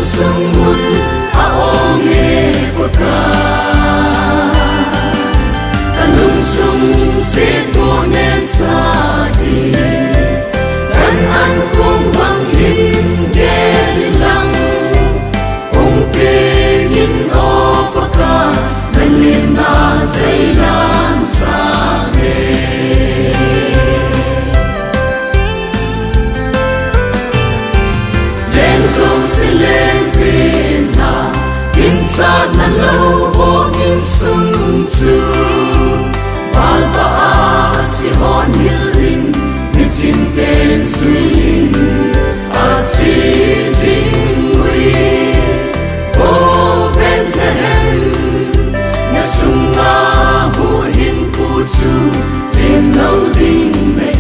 sung mun aong e paka kanung sung se po nen sa di kan an kong bang hin gen lang ong pengin o paka malin na zailan sa sa na lâu bo in sung chu val ba si hon hilin mi chin ten suin a chi sing wi bo Bethlehem na sung ma bu hin pu chu lim lâu ding me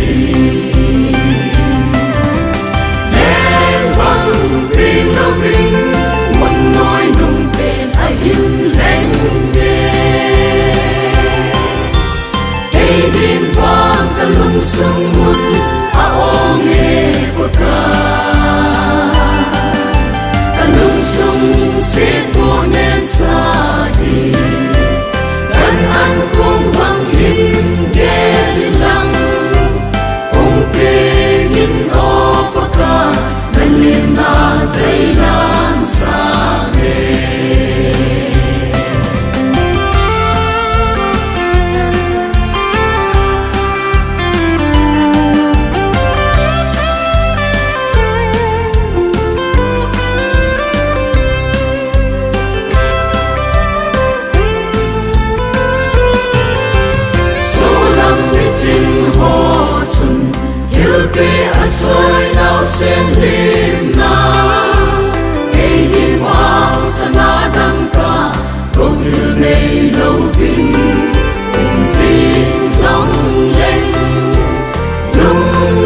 len bang pin lo ring mon noi nung hin leng nghe cây đêm vang cả lung sung mun aong e paka cả lung sung se po nen sa di kan an kong bang hin gen lang ong pengin o paka malin na zailan sa pe a soi nau sen lim na cây đi hoa sa na đăng ca câu thư này lâu vinh xin sóng lên lung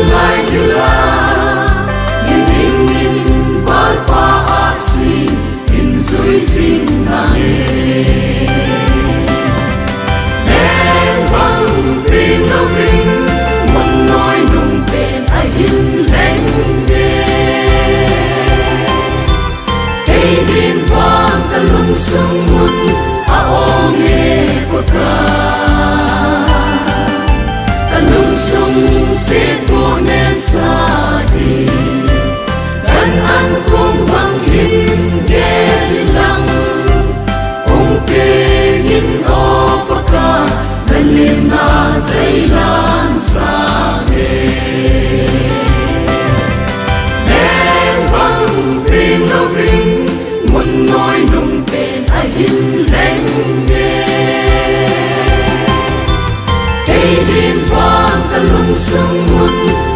lại như la nhìn in in val pa asi in suy xin nang lên băng pin lâu vinh muốn nói nung hin leng nghe cây đêm vang cả lung sung mun aong e paka cả lung sung se po nen sa di kan an kong bang hin gen lang ong pengin o paka malin na zailan sa muốn nói nung tên ai hin leng nghe cây đêm vang cả lung sung mun